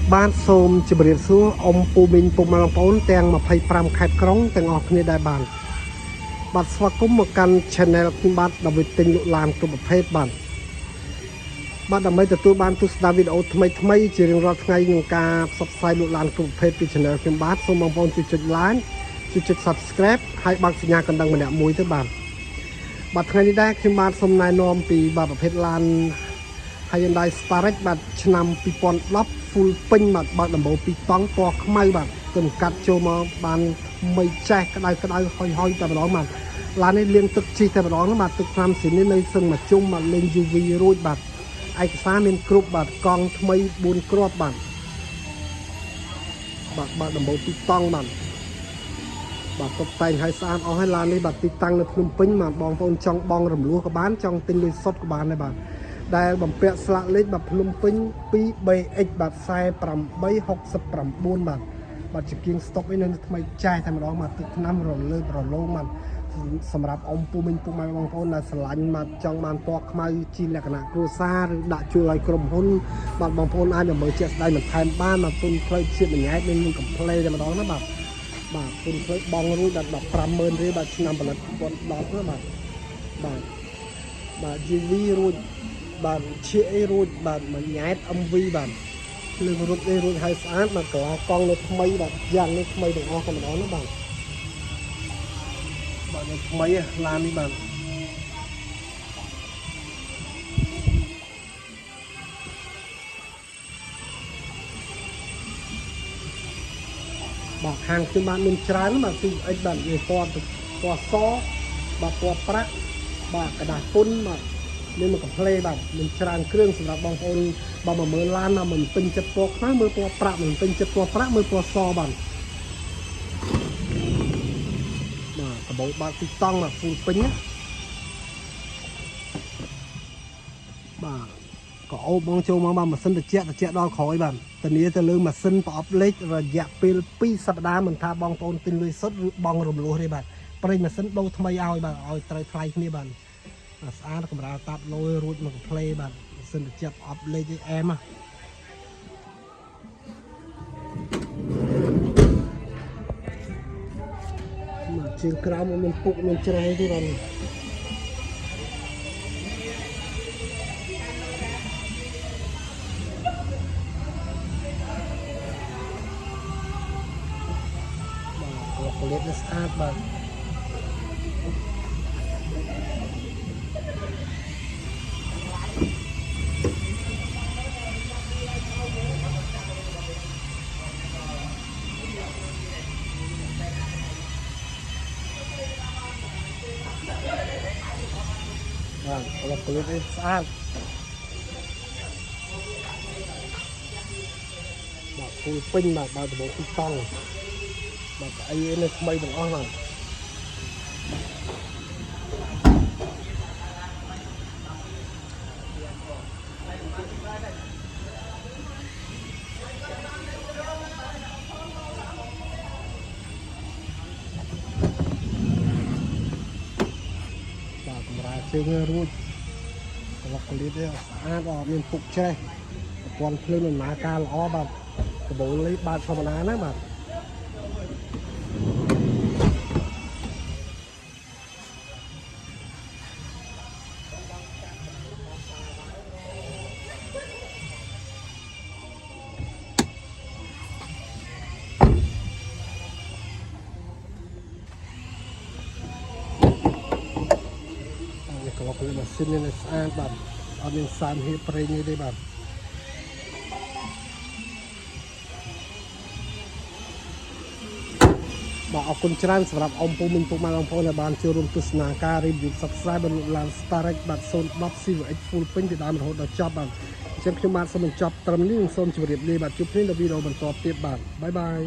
Ban xôm chỉ bật xuống ông Pù Minh Pù Mang Pốn Teng mà phải pram khép krong teng ở kia đại bàn. Bát xóa cũng một căn channel phim bát đặc biệt tình lụ làm của một phết bàn. Bát đã mấy từ ban tu sda video thay chỉ riêng rót ngay những ca subscribe lụ làm của một phết từ channel phim bát xôm Mang Pốn chụp like chụp subscribe hay bằng sinh nhạc cần đăng một nẻo mũi tới bàn. Bát ngày đây phim bát xôm nai nomពីបាទប្រភេទឡាន Hyundai Starex បាទឆ្នាំ2010 full ពេញបាទបើកដំបូងពីតង់ពណ៌ខ្មៅបាទទៅកាត់ចូលមកបានមិនចេះក្តៅហុយតែម្ដងបាទឡាននេះលាងទឹកជីតែម្ដងបាទទឹកថ្នាំស៊ីននេះនៅសឹងមកជុំបាទលេង UV រួចបាទឯកសារមានគ្រប់បាទកង់ថ្មី4គ្រាប់បាទបើកដំបូងពីតង់បាទតុបតែងឲ្យស្អាតអស់ហើយឡាននេះបាទទីតាំងនៅភ្នំពេញបាទបងប្អូនចង់បងរំលោះក៏បានចង់ទិញលុយសុទ្ធក៏បានដែរបាទដែលបំពាក់ស្លាកលេខបាទភ្នំពេញ 2BX បាទ4869បាទជាគៀងស្តុកឯនៅថ្មីចាស់តែម្ដងបាទទឹកថ្នាំរលើបរលោងបាទសម្រាប់អ៊ំពូមីងពូម៉ែបងប្អូនដែលស្រឡាញ់បាទចង់បានពណ៌ខ្មៅជាលក្ខណៈគ្រួសារឬដាក់ជួលឲ្យក្រុមហ៊ុនបាទបងប្អូនអាចដើម្បីជាក់ស្ដែងបន្ថែមបានបាទពុនផ្លូវជាតិញ៉ែតមានកំ plei តែម្ដងណាបាទពុនផ្លូវបងរួចដល់ 150,000 រៀលបាទឆ្នាំផលិត10ណាបាទ UV រួចបាទឈៀអីរួចបាទមួយញ៉ែត MV បាទលើរត់នេះរួចហើយស្អាតបាទកកង់នៅថ្មីបាទយ៉ាងនេះថ្មីទាំងអស់តែម្ដងណាបាទនៅថ្មីឡាននេះបាទខាងខ្ញុំបានមានច្រើនបាទពីអីបាទវាពណ៌សបាទពណ៌ប្រាក់បាទกระดาษពុនបាទមានមកកំ plei បាទមានច្រើនគ្រឿងសម្រាប់បងប្អូនបើមកមើលឡានមកមិនពេញចិត្តពណ៌ខ្មៅមើលពណ៌ប្រាក់មិនពេញចិត្តពណ៌ប្រាក់មើលពណ៌សបាទកបោបាទទីតង់បាទពូពេញណាបាទក៏អូបបងចូលមកបាទម៉ាស៊ីនត្រជាក់ដល់ក្រោយបាទធានាទៅលើម៉ាស៊ីនប្រអប់លេខរយៈពេល2សប្តាហ៍មិនថាបងប្អូនទិញលុយសុទ្ធឬបងរំលោះទេបាទប្រេងម៉ាស៊ីនដូរថ្មីឲ្យបាទឲ្យត្រូវថ្លៃគ្នាបាទស្អាតកម្រាលតាប់លយរួចមកកំ plei បាទម៉ាស៊ីនត្រជាក់ប្រអប់លេខអែមជើងក្រោមមានពុកមានច្រែងទេបាទផលិតស្អាតបាទផលិតស្អាតបាទពូពេញបាទបើដំបូងទីតង់បាទអីនៅថ្មីទាំងអស់បាទកម្រាលជើងរួចផលិតស្អាតអត់មានពុកច្រេះប្រព័ន្ធភ្លើងដំណើរការល្អបាទកបោលនេះបាទធម្មតាណាបាទម៉ាស៊ីននេះស្អាតបាទអត់មានសារហៀបប្រេងទេបាទអរគុណច្រើនសម្រាប់អ៊ំពូមីងពូម៉ែបងប្អូនដែលបានចូលរួមទស្សនាការ review subscribe របស់ឡាន Starex បាទ010 CVX full ពេញពីដើមរហូតដល់ចប់បាទអញ្ចឹងខ្ញុំបាទសូមបញ្ចប់ត្រឹមនេះនិងសូមជម្រាបលាបាទជួបគ្នានៅវីដេអូបន្តទៀតបាទបាយបាយ